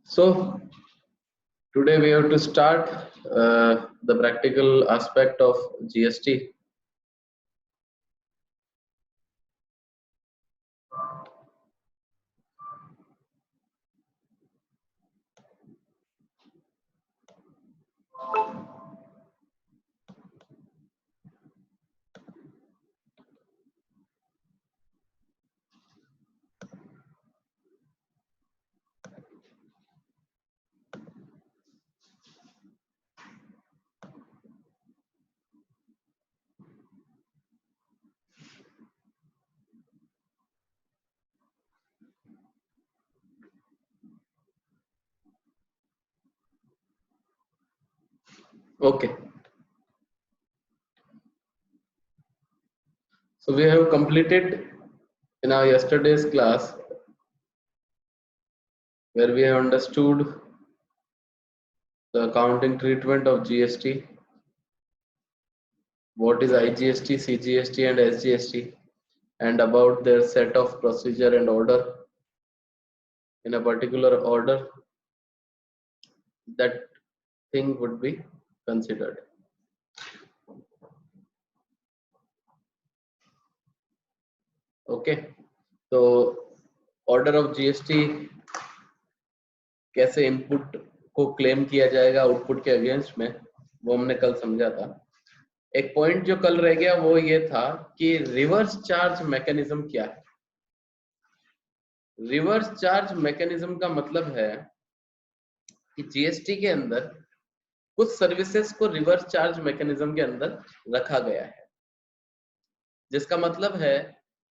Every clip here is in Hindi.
So today we have to start the practical aspect of GST. Okay. So we have completed in our yesterday's class where we have understood the accounting treatment of GST, what is IGST, CGST and SGST, and about their set of procedure and order in a particular order that thing would be considered. Okay. तो ऑर्डर ऑफ जीएसटी कैसे इनपुट को क्लेम किया जाएगा आउटपुट के अगेंस्ट में, वो हमने कल समझा था। एक पॉइंट जो कल रह गया वो ये था कि रिवर्स चार्ज मैकेनिज्म क्या है। रिवर्स चार्ज मैकेनिज्म का मतलब है कि जीएसटी के अंदर कुछ सर्विसेज को रिवर्स चार्ज मैकेनिज्म के अंदर रखा गया है, जिसका मतलब है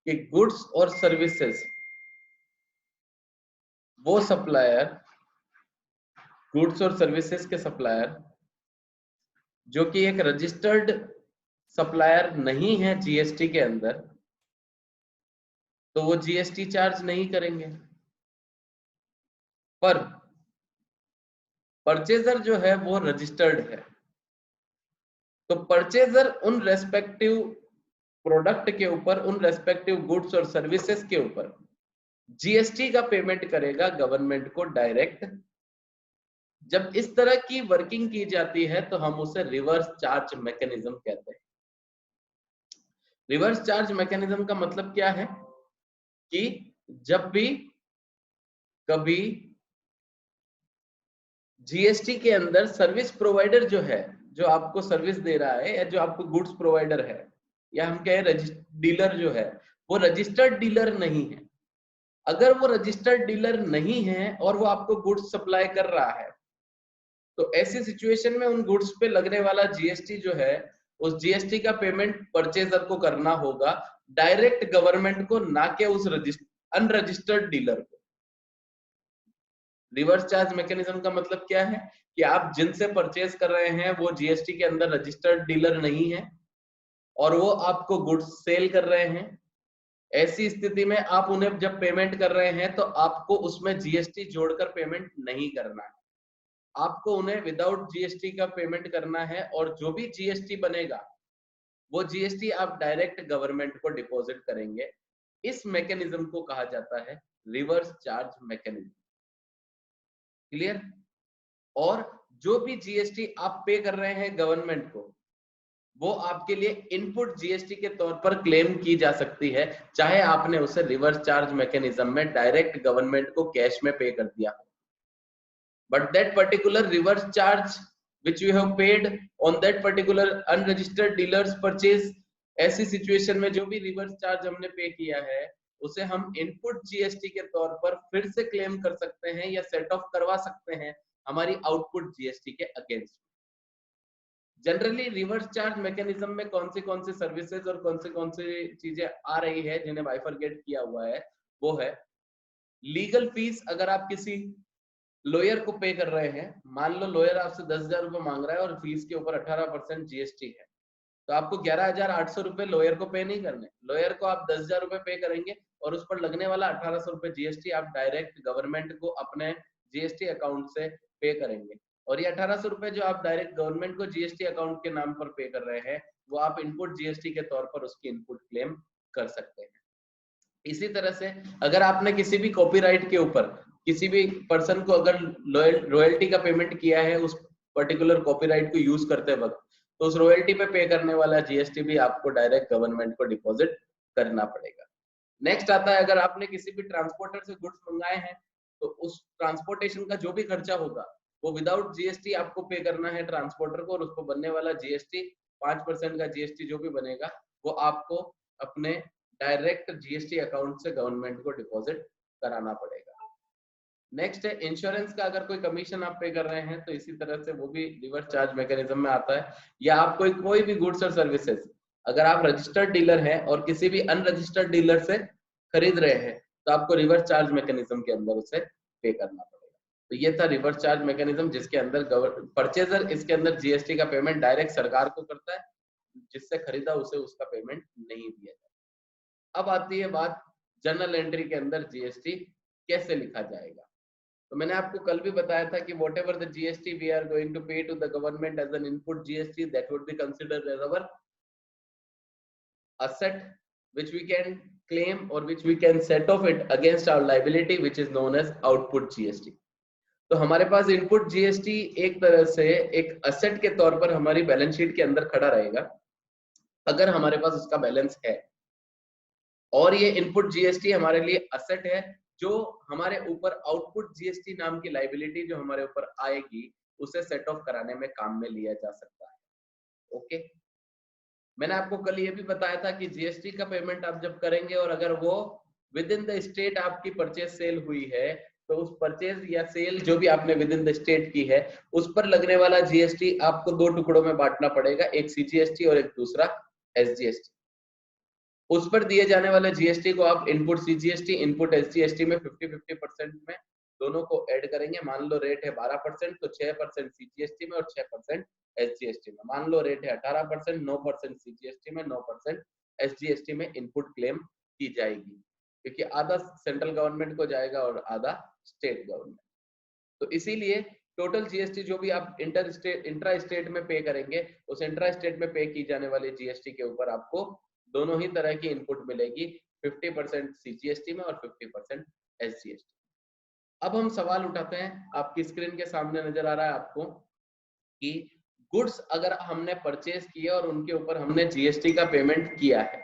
कि गुड्स और सर्विसेज वो सप्लायर, गुड्स और सर्विसेज के सप्लायर जो कि एक रजिस्टर्ड सप्लायर नहीं है जीएसटी के अंदर, तो वो जीएसटी चार्ज नहीं करेंगे। पर परचेजर जो है वो रजिस्टर्ड है, तो परचेजर उन रेस्पेक्टिव प्रोडक्ट के ऊपर, उन रेस्पेक्टिव गुड्स और सर्विसेज के ऊपर जीएसटी का पेमेंट करेगा गवर्नमेंट को डायरेक्ट। जब इस तरह की वर्किंग की जाती है तो हम उसे रिवर्स चार्ज मैकेनिज्म कहते हैं। रिवर्स चार्ज मैकेनिज्म का मतलब क्या है कि जब भी कभी जीएसटी के अंदर सर्विस प्रोवाइडर जो है, जो आपको सर्विस दे रहा है या जो आपको गुड्स प्रोवाइडर है, या हम कहें डीलर जो है, वो रजिस्टर्ड डीलर नहीं है। अगर वो रजिस्टर्ड डीलर नहीं है और वो आपको गुड्स सप्लाई कर रहा है, तो ऐसी सिचुएशन में उन गुड्स पे लगने वाला जीएसटी जो है, उस जीएसटी का पेमेंट परचेजर को करना होगा डायरेक्ट गवर्नमेंट को, ना कि उस अनरजिस्टर्ड डीलर को। रिवर्स चार्ज मैकेनिज्म का मतलब क्या है कि आप जिनसे परचेज कर रहे हैं वो जीएसटी के अंदर रजिस्टर्ड डीलर नहीं है और वो आपको गुड्स सेल कर रहे हैं। ऐसी स्थिति में आप उन्हें जब पेमेंट कर रहे हैं तो आपको उसमें जीएसटी जोड़कर पेमेंट नहीं करना है, आपको उन्हें विदाउट जीएसटी का पेमेंट करना है, और जो भी जीएसटी बनेगा वो जीएसटी आप डायरेक्ट गवर्नमेंट को डिपॉजिट करेंगे। इस मैकेनिज्म को कहा जाता है रिवर्स चार्ज मैकेनिज्म। क्लियर? और जो भी जीएसटी आप पे कर रहे हैं गवर्नमेंट को, वो आपके लिए इनपुट जीएसटी के तौर पर क्लेम की जा सकती है, चाहे आपने उसे रिवर्स चार्ज मैकेनिज्म में डायरेक्ट गवर्नमेंट को कैश में पे कर दिया। But that particular reverse charge which you have paid on that particular unregistered dealers purchase, ऐसी सिचुएशन में जो भी रिवर्स चार्ज हमने पे किया है उसे हम इनपुट जीएसटी के तौर पर फिर से क्लेम कर सकते हैं या सेट ऑफ करवा सकते हैं हमारी आउटपुट जीएसटी के against. Generally reverse charge mechanism में कौन सी सर्विसेज और कौन सी चीजें आ रही है जिन्हें बाइफरगेट किया हुआ है, वो है लीगल फीस। अगर आप किसी लॉयर को पे कर रहे हैं, मान लो लॉयर आपसे 10,000 रुपए मांग रहा है और फीस के ऊपर 18% जीएसटी है, तो आपको 11,800 रुपए लॉयर को पे नहीं करने। लॉयर को आप 10,000 रुपए पे करेंगे और उस पर लगने वाला 1,800 रुपए जीएसटी आप डायरेक्ट गवर्नमेंट को अपने जीएसटी अकाउंट से पे करेंगे, और ये 1,800 रुपए जो आप डायरेक्ट गवर्नमेंट को जीएसटी अकाउंट के नाम पर पे कर रहे हैं, वो आप इनपुट जीएसटी के तौर पर उसकी इनपुट क्लेम कर सकते हैं। इसी तरह से अगर आपने किसी भी कॉपीराइट के ऊपर किसी भी पर्सन को अगर रॉयल्टी का पेमेंट किया है उस पर्टिकुलर कॉपीराइट को यूज करते वक्त, तो उस रॉयल्टी पे करने वाला जीएसटी भी आपको डायरेक्ट गवर्नमेंट को डिपॉजिट करना पड़ेगा। नेक्स्ट आता है, अगर आपने किसी भी ट्रांसपोर्टर से गुड्स मंगाए हैं तो उस ट्रांसपोर्टेशन का जो भी खर्चा होगा वो विदाउट जीएसटी आपको पे करना है ट्रांसपोर्टर को, और उसको बनने वाला जीएसटी 5% का जीएसटी जो भी बनेगा वो आपको अपने डायरेक्ट जीएसटी अकाउंट से गवर्नमेंट को डिपॉजिट कराना पड़ेगा। नेक्स्ट है इंश्योरेंस का, अगर कोई कमीशन आप पे कर रहे हैं तो इसी तरह से वो भी रिवर्स चार्ज मैकेनिज्म में आता है। या आप कोई भी गुड्स और सर्विसेज अगर आप रजिस्टर्ड डीलर हैं और किसी भी अनरजिस्टर्ड डीलर से खरीद रहे हैं तो आपको रिवर्स चार्ज मैकेनिज्म के अंदर उसे पे करना पड़ेगा। तो ये था रिवर्स चार्ज मैकेनिज्म, जिसके अंदर परचेजर इसके अंदर जीएसटी का पेमेंट डायरेक्ट सरकार को करता है, जिससे खरीदा उसे उसका पेमेंट नहीं दिया जाता। अब आती है बात जर्नल एंट्री के अंदर जीएसटी कैसे लिखा जाएगा। तो मैंने आपको कल भी बताया था कि whatever the GST we are going to pay to the government as an input GST, that would be considered as our asset which we can claim or which we can set off it against our liability, which is known as output GST। तो हमारे पास इनपुट जीएसटी एक तरह से एक असेट के तौर पर हमारी बैलेंस शीट के अंदर खड़ा रहेगा अगर हमारे पास उसका बैलेंस है, और ये इनपुट जीएसटी हमारे लिए असेट है जो हमारे ऊपर आउटपुट जीएसटी नाम की लाइबिलिटी जो हमारे ऊपर आएगी उसे सेट ऑफ कराने में काम में लिया जा सकता है। ओके, मैंने आपको कल ये भी बताया था कि जीएसटी का पेमेंट आप जब करेंगे और अगर वो विद इन द स्टेट आपकी परचेज सेल हुई है तो उस परचेज या सेल जो भी आपने विद इन द स्टेट की है उस पर लगने वाला जीएसटी आपको दो टुकड़ों में बांटना पड़ेगा, एक सीजीएसटी और एक दूसरा एसजीएसटी। उस पर दिए जाने वाले जीएसटी को आप इनपुट सीजीएसटी इनपुट एसजीएसटी में 50-50% में दोनों को ऐड करेंगे। मान लो रेट है 12% तो 6% सीजीएसटी में और 6% एसजीएसटी में। मान लो रेट है 18%, 9% सीजीएसटी में, 9% एसजीएसटी में इनपुट क्लेम की जाएगी, क्योंकि आधा सेंट्रल गवर्नमेंट को जाएगा और आधा स्टेट गवर्नमेंट। तो इसीलिए टोटल जीएसटी जो भी आप इंट्रा स्टेट में पे करेंगे उस इंट्रा स्टेट में पे की जाने वाली जीएसटी के ऊपर आपको दोनों ही तरह की इनपुट मिलेगी, 50% सीजीएसटी में और 50% एसजीएसटी। अब हम सवाल उठाते हैं, आपकी स्क्रीन के सामने नजर आ रहा है आपको कि गुड्स अगर हमने परचेज किए और उनके ऊपर हमने जीएसटी का पेमेंट किया है,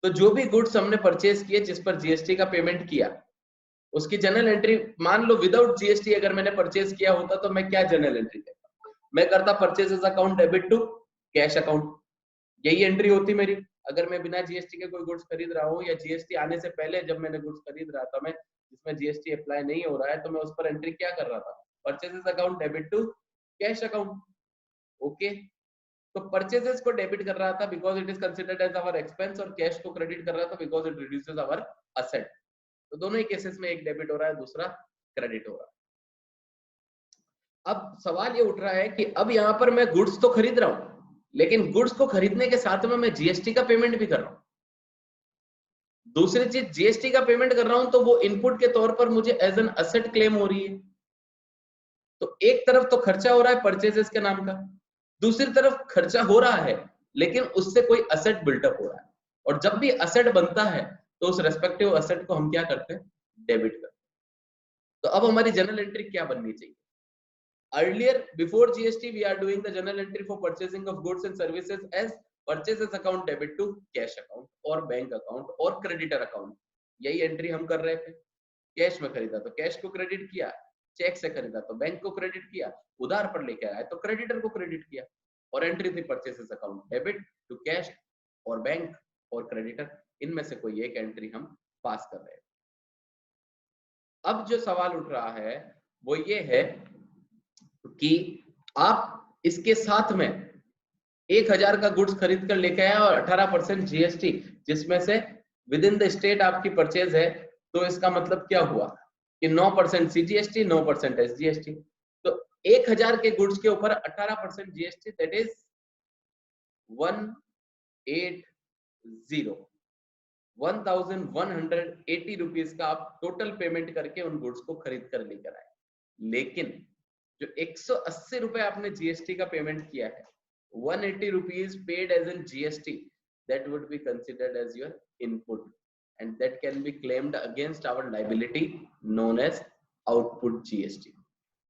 तो जो भी गुड्स हमने परचेज किए जिस पर जीएसटी का पेमेंट किया उसकी जनरल एंट्री, मान लो विदाउट जीएसटी अगर मैंने परचेज किया होता तो मैं क्या जनरल एंट्री करता? मैं करता purchases account debit to cash account, यही एंट्री होती मेरी। अगर मैं बिना जीएसटी के कोई गुड्स खरीद रहा हूँ या जीएसटी आने से पहले जब मैंने गुड्स खरीद रहा था मैं, जिसमें जीएसटी अप्लाई नहीं हो रहा है, तो मैं उस पर एंट्री क्या कर रहा था? Purchases account debit to cash account. Okay, तो परचेजेस को डेबिट कर रहा था because it is considered as our expense, और कैश को क्रेडिट कर रहा था because it reduces our asset. तो दोनों ही केसेस में एक डेबिट हो रहा है, दूसरा क्रेडिट हो रहा है। अब सवाल ये उठ रहा है कि अब यहाँ पर मैं गुड्स तो खरीद रहा हूं, लेकिन गुड्स को खरीदने के साथ में मैं जीएसटी का पेमेंट भी कर रहा हूं। दूसरी चीज, जीएसटी का पेमेंट कर रहा हूं तो वो इनपुट के तौर पर मुझे एज एन असेट क्लेम हो रही है। तो एक तरफ तो खर्चा हो रहा है परचेजेस के नाम का, दूसरी तरफ खर्चा हो रहा है लेकिन उससे कोई असेट बिल्टअप हो रहा है, और जब भी असेट बनता है तो उस रेस्पेक्टिव असेट को हम क्या करते हैं? डेबिट करते हैं। तो अब हमारी जनरल एंट्री क्या बननी चाहिए? Earlier, before GST, we are doing the journal entry for purchasing of goods and services as purchases account debit to cash account और बैंक अकाउंट और क्रेडिटर अकाउंट। यही एंट्री हम कर रहे थे। कैश में खरीदा तो कैश को क्रेडिट किया, चेक से खरीदा तो बैंक को क्रेडिट किया, उधार पर लेके आया तो क्रेडिटर को क्रेडिट किया, और एंट्री थी purchases account debit to cash और बैंक और क्रेडिटर, इनमें से कोई एक एंट्री हम पास कर रहे हैं। अब जो सवाल उठ रहा है वो ये है कि आप इसके साथ में 1000 का गुड्स खरीद कर लेके आए और 18% जीएसटी, जिसमें से विद इन द स्टेट आपकी परचेज है, तो इसका मतलब क्या हुआ कि 9% सीजीएसटी, 9% एसजीएसटी। तो 1000 के गुड्स के ऊपर 18% जीएसटी, दैट इज 1180 रुपीज का आप टोटल पेमेंट करके उन गुड्स को खरीद कर लेकर आए। लेकिन जो 180 रुपए आपने जीएसटी का पेमेंट किया है, 180 rupees paid as in GST, that would be considered as your input and that can be claimed against our liability known as output GST.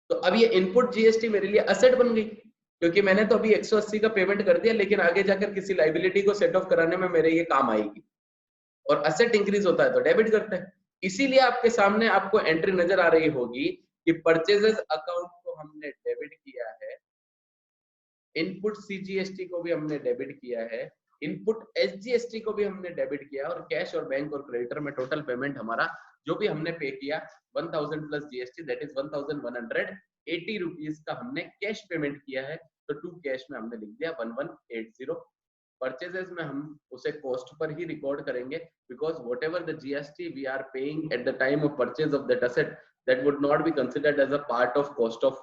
तो अब ये इनपुट जीएसटी मेरे लिए असेट बन गई, क्योंकि मैंने तो अभी 180 का पेमेंट कर दिया, लेकिन आगे जाकर किसी लाइबिलिटी को सेट ऑफ कराने में मेरे ये काम आएगी, और असेट इंक्रीज होता है तो डेबिट करते हैं। इसीलिए आपके सामने आपको एंट्री नजर आ रही होगी कि परचेजेस अकाउंट को हमने डेबिट किया है, इनपुट सीजीएसटी को भी हमने डेबिट किया है, इनपुट एसजीएसटी को भी हमने डेबिट किया, और कैश और बैंक और क्रेडिटर में टोटल पेमेंट हमारा जो भी हमने पे किया 1000 plus GST, that is 1180 rupees का हमने कैश पेमेंट किया है। तो टू कैश में हमने लिख दिया 1180। परचेजेस में हम उसे कॉस्ट पर ही रिकॉर्ड करेंगे, because whatever the GST we are paying at the time of purchase of that asset, that would not be considered as a part of cost of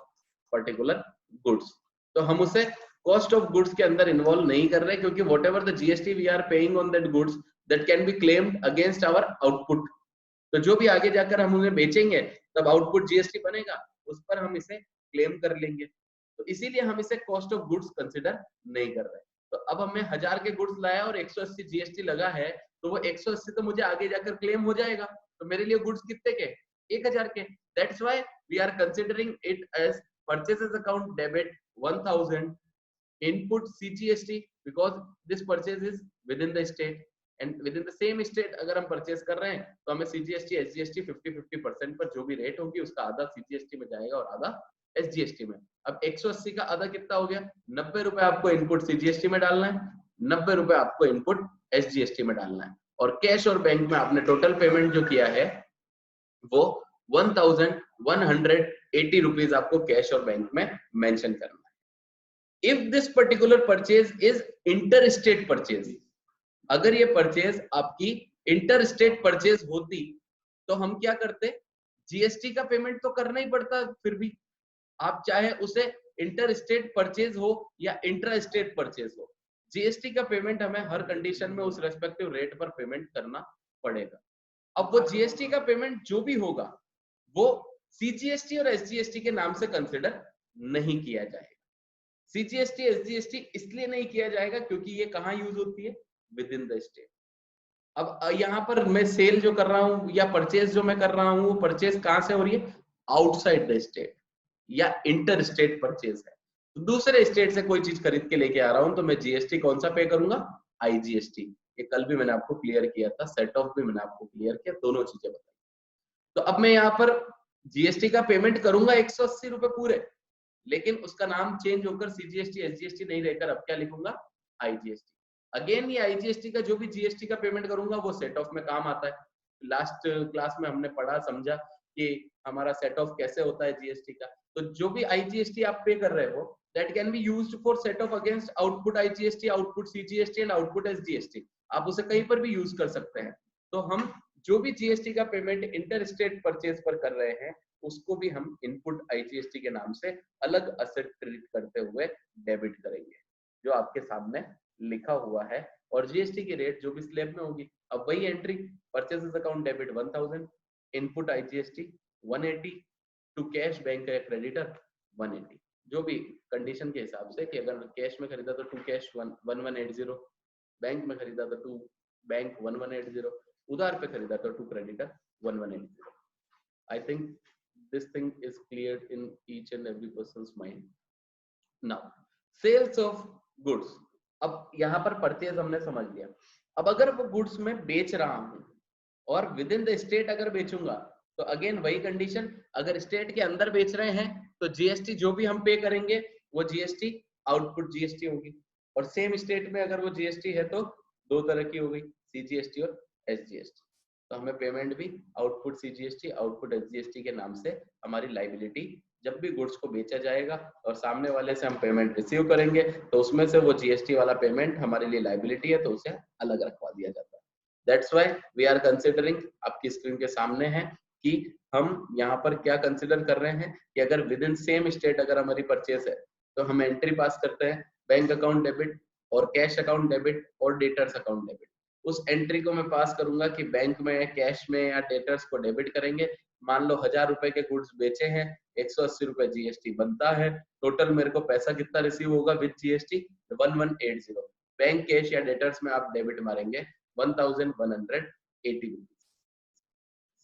particular goods. तो हम उसे कॉस्ट ऑफ गुड्स के अंदर इन्वॉल्व नहीं कर रहे, क्योंकि whatever the GST we are paying on that goods, that can be claimed against our output. तो जो भी आगे जाकर हम उन्हें बेचेंगे तब आउटपुट जीएसटी बनेगा, उस पर हम इसे क्लेम कर लेंगे। तो इसीलिए हम इसे कॉस्ट ऑफ गुड्स कंसिडर नहीं कर रहे। तो अब हमें 1000 के गुड्स लाया और 180 जीएसटी लगा है, तो वो 180 तो मुझे आगे जाकर क्लेम हो जाएगा। तो मेरे लिए गुड्स कितने के? 1000 के। That's why we are considering it as purchases account debit 1000 input CGST because this purchase is within the state and within the same state अगर हम परचेज कर रहे हैं तो हमें CGST SGST 50-50% पर जो भी रेट होगी उसका आधा CGST में जाएगा और आधा SGST में। अब 180 का आधा कितना हो गया? 90 रुपए आपको इनपुट CGST में डालना है, 90 रुपए आपको इनपुट SGST में डालना है, और कैश और बैंक में आपने टोटल पेमेंट जो किया है वो 1180 रुपीज आपको कैश और बैंक में मेंशन करना है। If this particular purchase is interstate purchase, अगर ये परचेज आपकी इंटरस्टेट परचेज होती तो हम क्या करते? जीएसटी का पेमेंट तो करना ही पड़ता, फिर भी आप चाहे उसे इंटरस्टेट परचेज हो या इंट्रा स्टेट परचेज हो, जीएसटी का पेमेंट हमें हर कंडीशन में उस रेस्पेक्टिव रेट पर पेमेंट करना पड़ेगा। अब वो जीएसटी का पेमेंट जो भी होगा वो सीजीएसटी और एसजीएसटी के नाम से कंसिडर नहीं किया जाएगा। सीजीएसटी एसजीएसटी इसलिए नहीं किया जाएगा क्योंकि ये कहाँ यूज होती है? With in the state. अब यहाँ पर मैं सेल जो कर रहा हूँ या परचेज जो मैं कर रहा हूँ, वो परचेज कहाँ से हो रही है? आउटसाइड द स्टेट या इंटर स्टेट परचेज है। तो दूसरे स्टेट से कोई चीज खरीद के लेके आ रहा हूँ तो मैं जीएसटी कौन सा पे करूंगा? आईजीएसटी। ये कल भी मैंने आपको क्लियर किया था, सेट ऑफ भी मैंने आपको क्लियर किया, दोनों चीजें बताई। तो अब मैं यहाँ पर जीएसटी का पेमेंट करूंगा 180 रुपए पूरे, लेकिन उसका नाम चेंज होकर सीजीएसटी एसजीएसटी नहीं रहकर अब क्या लिखूंगा? आईजीएसटी। अगेन ये आईजीएसटी का जो भी जीएसटी का पेमेंट करूंगा वो सेट ऑफ में काम आता है। लास्ट क्लास में हमने पढ़ा समझा कि हमारा सेट ऑफ कैसे होता है जीएसटी का। तो जो भी आईजीएसटी आप पे कर रहे हो that can be used for set of against output IGST, output CGST and output SGST. आप उसे कहीं पर भी यूज कर सकते हैं। तो हम जो भी जीएसटी का पेमेंट इंटर स्टेट परचेज पर कर रहे हैं उसको भी हम इनपुट आईजीएसटी के नाम से अलग असेट ट्रीट करते हुए डेबिट करेंगे, जो आपके सामने लिखा हुआ है। और जीएसटी की रेट जो भी स्लैब में होगी, अब वही entry purchases account debit 1000, input IGST 180, to cash bank या क्रेडिटर 180, जो भी कंडीशन के हिसाब से कि अगर कैश में खरीदा तो टू कैश 1180, बैंक में खरीदा तो टू बैंक 1180, उधार पे खरीदा तो to creditor 1180। I think this thing is cleared in each and every person's mind. Now sales of goods, अब यहाँ पर परचेज हमने समझ लिया। अब अगर वो गुड्स में बेच रहा हूँ और विद इन द स्टेट अगर बेचूंगा तो अगेन वही कंडीशन, अगर स्टेट के अंदर बेच रहे हैं तो जीएसटी जो भी हम पे करेंगे वो जीएसटी आउटपुट जीएसटी होगी, और सेम स्टेट में अगर वो जीएसटी है तो दो तरह की हो गई, सीजीएसटी और एसजीएसटी। तो हमें पेमेंट भी आउटपुट सीजीएसटी आउटपुट एसजीएसटी के नाम से हमारी लाइबिलिटी जब भी गुड्स को बेचा जाएगा और सामने वाले से हम पेमेंट रिसीव करेंगे तो उसमें से वो जीएसटी वाला पेमेंट हमारे लिए लाइबिलिटी है तो उसे अलग रखवा दिया जाता है। That's why we are considering, आपकी स्क्रीन के सामने है कि हम यहाँ पर क्या कंसिडर कर रहे हैं कि अगर विद इन सेम स्टेट अगर हमारी परचेस है तो हम एंट्री पास करते हैं बैंक अकाउंट डेबिट और कैश अकाउंट डेबिट और डेटर्स अकाउंट डेबिट। उस एंट्री को मैं पास करूंगा कि बैंक में कैश में या डेटर्स को डेबिट करेंगे। मान लो 1000 रुपए के गुड्स बेचे हैं, 180 रुपए जीएसटी बनता है, टोटल मेरे को पैसा कितना रिसीव होगा विद जीएसटी? 1180। बैंक कैश या डेटर्स में आप डेबिट मारेंगे 1180 रुपीज।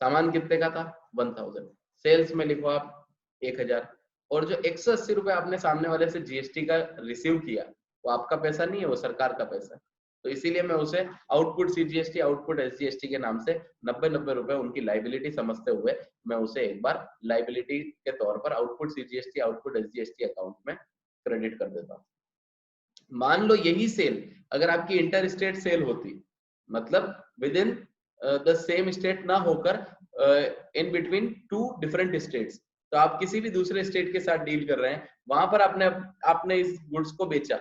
सामान कितने का था? 1000। सेल्स में लिखो आप 1000, और जो 180 रुपए आपने सामने वाले से जीएसटी का रिसीव किया वो आपका पैसा नहीं है, वो सरकार का पैसा है। तो इसीलिए मैं उसे आउटपुट सीजीएसटी, आउटपुट एसजीएसटी के नाम से 90 रुपए उनकी लाइबिलिटी समझते हुए मैं उसे एक बार लाइबिलिटी के तौर पर output CGST, output SGST account में क्रेडिट कर देता हूँ। मान लो यही सेल अगर आपकी इंटर स्टेट सेल होती, मतलब with in the same state ना होकर in between two different states, तो आप किसी भी दूसरे स्टेट के साथ डील कर रहे हैं, वहां पर आपने इस गुड्स को बेचा,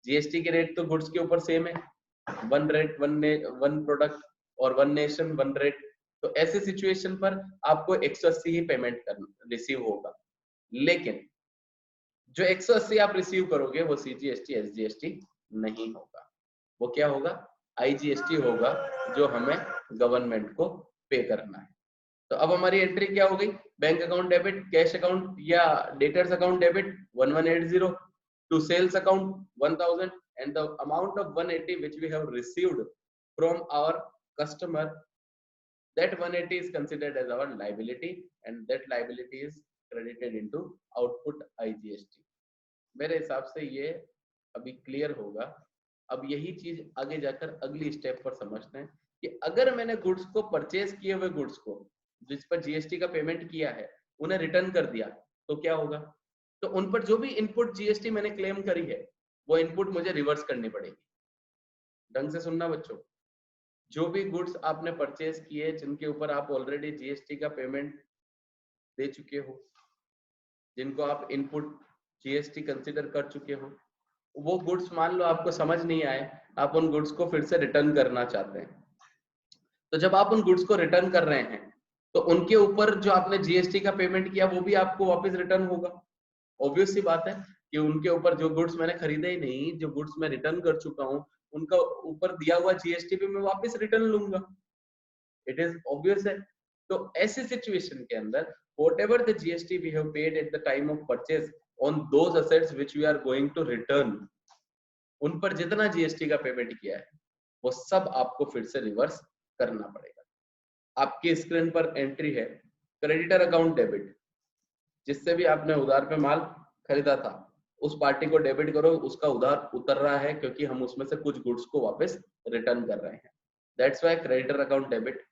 जीएसटी के रेट तो गुड्स के ऊपर सेम है, वन रेट वन प्रोडक्ट और वन नेशन वन रेट, तो ऐसे सिचुएशन पर आपको 180 ही पेमेंट करना रिसीव होगा। लेकिन जो 180 आप रिसीव करोगे वो सीजीएसटी एसजीएसटी नहीं होगा, वो क्या होगा, आईजीएसटी होगा, जो हमें गवर्नमेंट को पे करना है। तो अब हमारी एंट्री क्या हो गई, bank account debit, cash account या debtors account debit 1180 to sales account 1000 and the amount of 180 which we have received from our customer, that 180 is considered as our liability and that liability is credited into output IGST। मेरे हिसाब से ये अभी क्लियर होगा। अब यही चीज आगे जाकर अगली स्टेप पर समझते हैं कि अगर मैंने गुड्स को परचेज किए हुए गुड्स को जिस पर जीएसटी का पेमेंट किया है उन्हें रिटर्न कर दिया तो क्या होगा, तो उन पर जो भी इनपुट जीएसटी मैंने क्लेम करी है वो इनपुट मुझे रिवर्स करनी पड़ेगी। ढंग से सुनना बच्चों, जो भी गुड्स आपने परचेज किए जिनके ऊपर आप ऑलरेडी जीएसटी का पेमेंट दे चुके हो, जिनको आप इनपुट जीएसटी कंसीडर कर चुके हो, वो गुड्स मान लो आपको समझ नहीं आए, आप उन गुड्स को फिर से रिटर्न करना चाहते हैं, तो जब आप उन गुड्स को रिटर्न कर रहे हैं तो उनके ऊपर जो आपने जीएसटी का पेमेंट किया वो भी आपको वापस रिटर्न होगा। ऑब्वियस सी बात है कि उनके ऊपर जो गुड्स मैंने खरीदे ही नहीं, जो गुड्स मैं रिटर्न कर चुका हूँ, उनका ऊपर दिया हुआ जीएसटी भी मैं वापस रिटर्न लूंगा, इट इज ऑब्वियस है। तो ऐसी सिचुएशन के अंदर whatever the GST we have paid at the time of purchase on those assets which we are going to return, उन पर जितना जीएसटी का पेमेंट किया है वो सब आपको फिर से रिवर्स करना पड़ेगा। आपकी स्क्रीन पर एंट्री है क्रेडिटर अकाउंट डेबिट, जिससे भी आपने उधार पे माल खरीदा था उस पार्टी को डेबिट करो, उसका उधार उतर रहा है क्योंकि हम उसमें से कुछ गुड्स को वापस रिटर्न कर रहे हैं, that's why creditor account debit.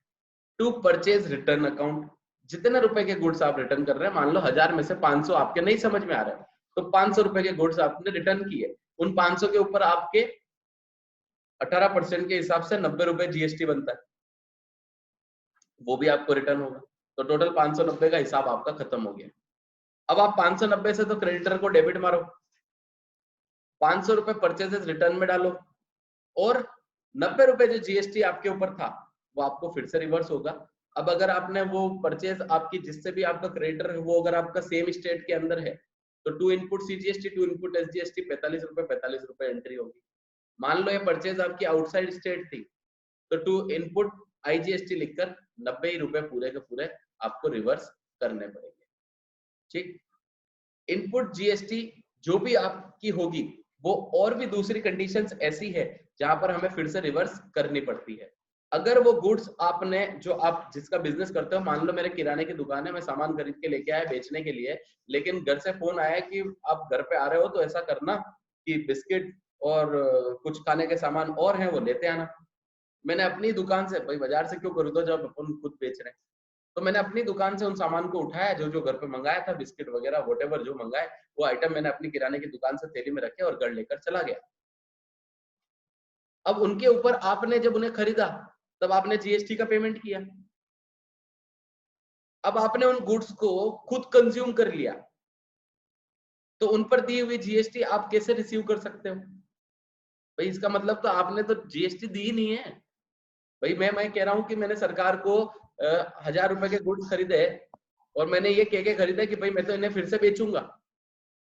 To purchase return account, जितने रुपए के गुड्स आप रिटर्न कर रहे हैं, मान लो 1000 में से 500 आपके नहीं समझ में आ रहे हैं, तो 500 रुपए के गुड्स आपने रिटर्न किए, उन 500 के ऊपर आपके 18% के हिसाब से 90 रुपए जीएसटी बनता है, वो भी आपको रिटर्न होगा, तो टोटल 590 का हिसाब आपका खत्म हो गया। अब आप 590 से तो क्रेडिटर को डेबिट मारो, 500 रुपए परचेजेस रिटर्न में डालो और 90 रुपए जो जीएसटी आपके ऊपर था वो आपको फिर से रिवर्स होगा। अब अगर आपने वो परचेज आपकी जिससे भी आपका क्रेडिटर है वो अगर आपका सेम स्टेट के अंदर है तो to input CGST to input SGST 45 रुपए एंट्री होगी। मान लो ये परचेज आपकी आउटसाइड स्टेट थी तो टू इनपुट आईजीएसटी लिखकर 90 रुपए पूरे के पूरे आपको रिवर्स करने पड़ेंगे। ठीक, इनपुट जीएसटी जो भी आपकी होगी वो और भी दूसरी कंडीशंस ऐसी है जहां पर हमें फिर से रिवर्स करनी पड़ती है। अगर वो गुड्स आपने जो आप जिसका बिजनेस करते हो, मान लो मेरे किराने की दुकान है, मैं सामान खरीद के लेके आया बेचने के लिए, लेकिन घर से फोन आया कि आप घर पे आ रहे हो तो ऐसा करना कि बिस्किट और कुछ खाने के सामान और हैं वो लेते आना। मैंने अपनी दुकान से, भाई बाजार से क्यों खरीदो जब अपन खुद बेच रहे हैं, तो मैंने अपनी दुकान से उन सामान को उठाया जो जो घर पे मंगाया था, बिस्किट वगैरह व्हाटएवर जो मंगाए वो आइटम मैंने अपनी किराने की दुकान से थैली में रखे और घर लेकर चला गया। अब उनके ऊपर आपने जब उन्हें खरीदा तब आपने जीएसटी का पेमेंट किया, अब आपने उन गुड्स को खुद कंज्यूम कर लिया तो उन पर दी हुई जीएसटी आप कैसे रिसीव कर सकते हो? भाई इसका मतलब तो आपने तो जीएसटी दी ही नहीं है। भाई मैं कह रहा हूं कि मैंने सरकार को 1000 रुपए के गुड्स खरीदे और मैंने ये कह के खरीदा कि भाई मैं तो इन्हें फिर से बेचूंगा,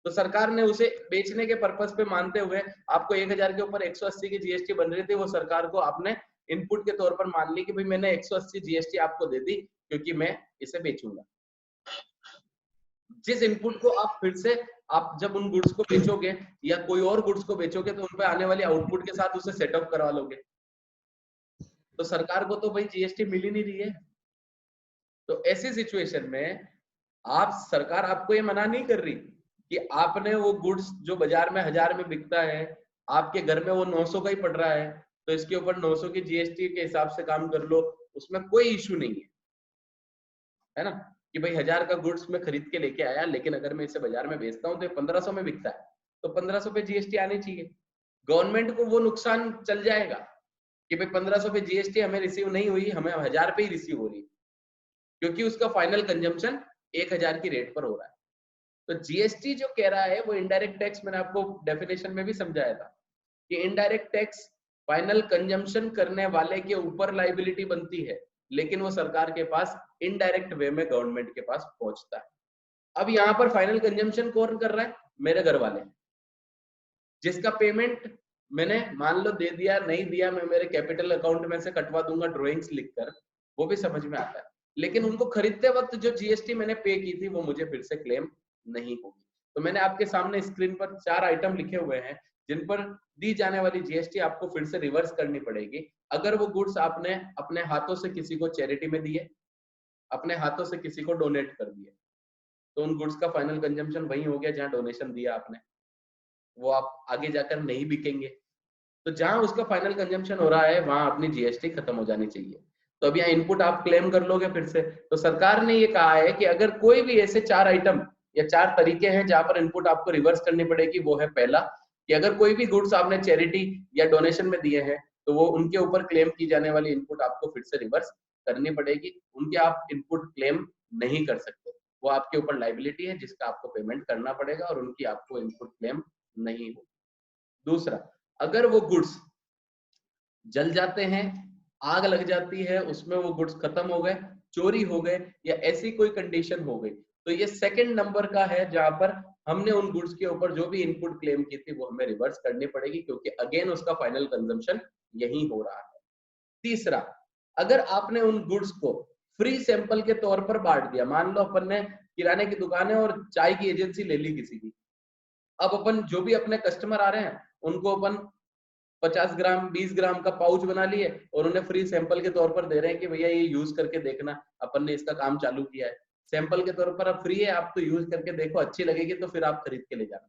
तो सरकार ने उसे बेचने के पर्पस पे मानते हुए आपको 1000 के ऊपर 180 की जीएसटी बन रही थी, वो सरकार को आपने इनपुट के तौर पर मान ली कि भाई मैंने 180 जीएसटी आपको दे दी क्योंकि मैं इसे बेचूंगा। जिस इनपुट को आप फिर से आप जब उन गुड्स को बेचोगे या कोई और गुड्स को बेचोगे तो उन पे आने वाली आउटपुट के साथ उसे सेटअप करवा लोगे, तो सरकार को तो भाई जीएसटी मिल ही नहीं रही है। तो ऐसी सिचुएशन में आप सरकार आपको ये मना नहीं कर रही कि आपने वो गुड्स जो बाजार में 1000 में बिकता है, आपके घर में वो 900 का ही पड़ रहा है, तो इसके ऊपर 900 की जीएसटी के हिसाब से काम कर लो, उसमें कोई इश्यू नहीं है ना? कि भाई 1000 का गुड्स मैं खरीद के लेके आया, लेकिन अगर मैं इसे बाजार में बेचता हूँ तो ये 1500 में बिकता है, तो 1500 पे जीएसटी आनी चाहिए। गवर्नमेंट को वो नुकसान चल जाएगा कि भाई 1500 पे जीएसटी हमें रिसीव नहीं हुई, हमें 1000 पे ही रिसीव हो रही है, क्योंकि उसका फाइनल कंजम्पशन 1000 की रेट पर हो रहा है। तो जीएसटी जो कह रहा है वो इनडायरेक्ट टैक्स, मैंने आपको डेफिनेशन में भी समझाया था कि इनडायरेक्ट टैक्स फाइनल कंजम्पशन करने वाले के ऊपर लाइबिलिटी बनती है, लेकिन वो सरकार के पास इनडायरेक्ट वे में गवर्नमेंट के पास पहुंचता है। अब यहाँ पर फाइनल कंजम्पशन कौन कर रहा है? मेरे घर वाले, जिसका पेमेंट मैंने मान लो दे दिया, नहीं दिया मैं मेरे कैपिटल अकाउंट में से कटवा दूंगा ड्रॉइंग्स लिखकर, वो भी समझ में आता है। लेकिन उनको खरीदते वक्त जो जीएसटी मैंने पे की थी वो मुझे फिर से क्लेम नहीं होगी। तो मैंने आपके सामने स्क्रीन पर 4 आइटम लिखे हुए हैं जिन पर दी जाने वाली जीएसटी आपको फिर से रिवर्स करनी पड़ेगी। अगर वो गुड्स आपने अपने हाथों से किसी को चैरिटी में दिए, अपने हाथों से किसी को डोनेट कर दिए, तो उन गुड्स का फाइनल कंजम्पशन वही हो गया जहां डोनेशन दिया आपने, वो आप आगे जाकर नहीं बिकेंगे। तो जहां उसका फाइनल कंजम्पशन हो रहा है वहां अपनी जीएसटी खत्म हो जानी चाहिए। तो अब यहाँ इनपुट आप क्लेम कर लोगे फिर से। तो सरकार ने ये कहा है कि अगर कोई भी ऐसे 4 आइटम या 4 तरीके हैं जहां पर इनपुट आपको रिवर्स करनी पड़ेगी, वो है पहला कि अगर कोई भी गुड्स आपने चैरिटी या डोनेशन में दिए हैं तो वो उनके ऊपर क्लेम की जाने वाली इनपुट आपको फिर से रिवर्स करनी पड़ेगी। उनके आप इनपुट क्लेम नहीं कर सकते, वो आपके ऊपर लाइबिलिटी है जिसका आपको पेमेंट करना पड़ेगा और उनकी आपको इनपुट क्लेम नहीं हो। दूसरा, अगर वो गुड्स जल जाते हैं, आग लग जाती है, उसमें वो गुड्स खत्म हो गए, चोरी हो गए या ऐसी कोई कंडीशन हो गई, तो ये सेकंड नंबर का है जहां पर हमने उन गुड्स के ऊपर जो भी इनपुट क्लेम की थी वो हमें रिवर्स करनी पड़ेगी, क्योंकि अगेन उसका फाइनल कंजम्पशन यही हो रहा है। तीसरा, अगर आपने उन गुड्स को फ्री सैंपल के तौर पर बांट दिया, मान लो अपन ने किराने की दुकान है और चाय की एजेंसी ले ली किसी की, अब अपन जो भी अपने कस्टमर आ रहे हैं उनको अपन 50 ग्राम 20 ग्राम का पाउच बना लिए और उन्हें फ्री सैंपल के तौर पर दे रहे हैं कि भैया ये यूज करके देखना, अपन ने इसका काम चालू किया है, सैंपल के तौर पर अब फ्री है, आप तो यूज करके देखो, अच्छी लगेगी तो फिर आप खरीद के ले जाना।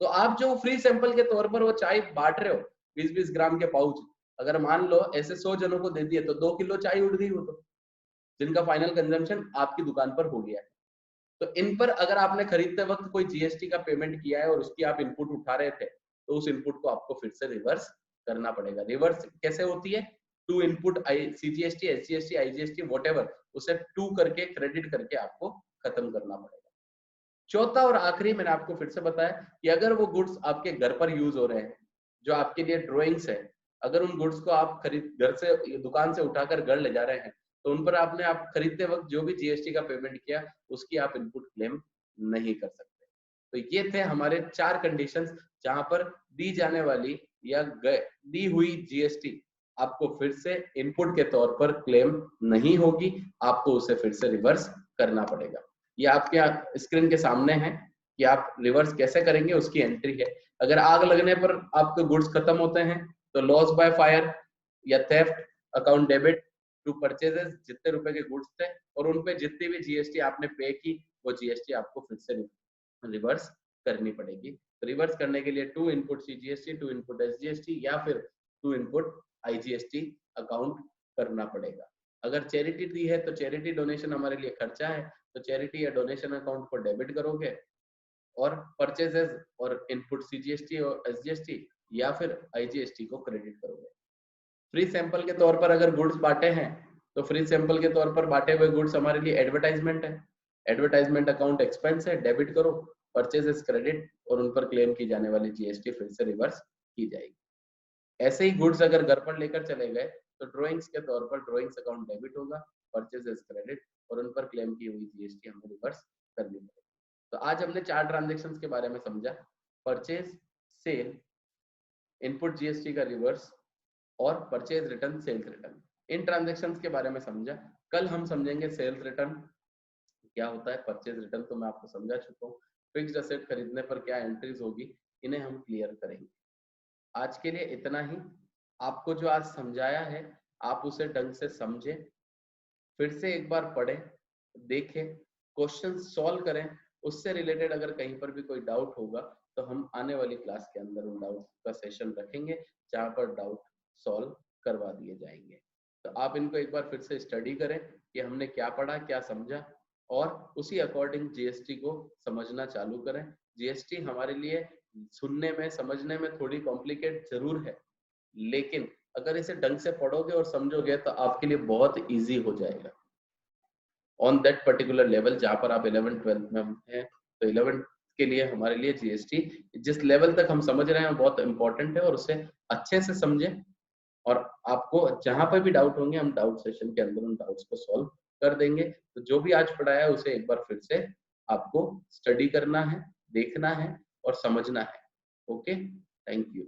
तो आप जो फ्री सैंपल के तौर पर वो चाय बांट रहे हो 20-20 ग्राम के पाउच, अगर मान लो ऐसे 100 जनों को दे दिए तो 2 किलो चाय उड़ गई, वो तो जिनका फाइनल कंजम्पशन आपकी दुकान पर हो गया है। तो इन पर अगर आपने खरीदते वक्त कोई जीएसटी का पेमेंट किया है और उसकी आप इनपुट उठा रहे थे, तो उस इनपुट को आपको फिर से रिवर्स करना पड़ेगा। रिवर्स कैसे होती है? To input I CGST, SGST, IGST whatever, उसे टू करके क्रेडिट करके आपको खत्म करना पड़ेगा। चौथा और आखिरी मैंने आपको फिर से बताया कि अगर वो गुड्स आपके घर पर यूज हो रहे हैं, जो आपके लिए ड्राइंग्स है, अगर उन गुड्स को आप खरीद घर से दुकान से उठाकर घर ले जा रहे हैं, तो उन पर आपने आप खरीदते वक्त जो भी जीएसटी का पेमेंट किया उसकी आप इनपुट क्लेम नहीं कर सकते। तो ये थे हमारे 4 कंडीशंस जहां पर दी जाने वाली या दी हुई जीएसटी आपको फिर से इनपुट के तौर पर क्लेम नहीं होगी, आपको उसे फिर से रिवर्स करना पड़ेगा। ये आपके स्क्रीन के सामने है कि आप रिवर्स कैसे करेंगे, उसकी एंट्री है। अगर आग लगने पर आपके गुड्स खत्म होते हैं तो लॉस बाय फायर या theft account debit to purchases, जितने रुपए के गुड्स थे और उन पे जितनी भी जीएसटी आपने पे की वो जीएसटी आपको फिर से रिवर्स करनी पड़ेगी। तो रिवर्स करने के लिए to input CGST, to input SGST या फिर टू इनपुट आईजीएसटी अकाउंट करना पड़ेगा। अगर चैरिटी दी है तो चैरिटी डोनेशन हमारे लिए खर्चा है, तो चैरिटी या डोनेशन अकाउंट को डेबिट करोगे और परचेजेस और इनपुट सीजीएसटी और एसजीएसटी या फिर आईजीएसटी को क्रेडिट करोगे। फ्री सैंपल के तौर पर अगर गुड्स बांटे हैं तो फ्री सैंपल के तौर पर बांटे हुए गुड्स हमारे लिए एडवर्टाइजमेंट है, एडवर्टाइजमेंट अकाउंट एक्सपेंस है, डेबिट करो, परचेजेस क्रेडिट और उन पर क्लेम की जाने वाली जीएसटी फिर से रिवर्स की जाएगी। ऐसे ही गुड्स अगर घर पर लेकर चले गए तो ड्राइंग्स के तौर पर ड्राइंग्स अकाउंट डेबिट होगा, परचेजेस क्रेडिट और उन पर क्लेम की हुई जीएसटी हमें रिवर्स करनी पड़ेगी। तो आज हमने 4 ट्रांजैक्शंस के बारे में समझा, परचेज, सेल, इनपुट जीएसटी का रिवर्स और परचेज रिटर्न, सेल्स रिटर्न। इन ट्रांजैक्शंस के बारे में समझा। कल हम समझेंगे सेल्स रिटर्न क्या होता है, परचेज रिटर्न तो मैं आपको समझा चुका हूँ, फिक्स्ड असेट खरीदने पर क्या एंट्रीज होगी, इन्हें हम क्लियर करेंगे। आज के लिए इतना ही। आपको जो आज समझाया है आप उसे ढंग से समझें, फिर से एक बार पढ़ें, देखें, क्वेश्चन सॉल्व करें, उससे रिलेटेड अगर कहीं पर भी कोई डाउट होगा तो हम आने वाली क्लास के अंदर उन डाउट का सेशन रखेंगे जहां पर डाउट सॉल्व करवा दिए जाएंगे। तो आप इनको एक बार फिर से स्टडी करें कि हमने क्या पढ़ा, क्या समझा, और उसी अकॉर्डिंग जीएसटी को समझना चालू करें। जीएसटी हमारे लिए सुनने में, समझने में थोड़ी कॉम्प्लिकेट जरूर है, लेकिन अगर इसे ढंग से पढ़ोगे और समझोगे तो आपके लिए बहुत इजी हो जाएगा ऑन दैट पर्टिकुलर लेवल जहां पर आप 11th-12th में हैं। तो 11th के लिए हमारे लिए जीएसटी जिस लेवल तक हम समझ रहे हैं बहुत इंपॉर्टेंट है, और उसे अच्छे से समझें। और आपको जहां पर भी डाउट होंगे हम डाउट सेशन के अंदर उन डाउट्स को सॉल्व कर देंगे। तो जो भी आज पढ़ाया है उसे एक बार फिर से आपको स्टडी करना है, देखना है और समझना है। Okay, thank you.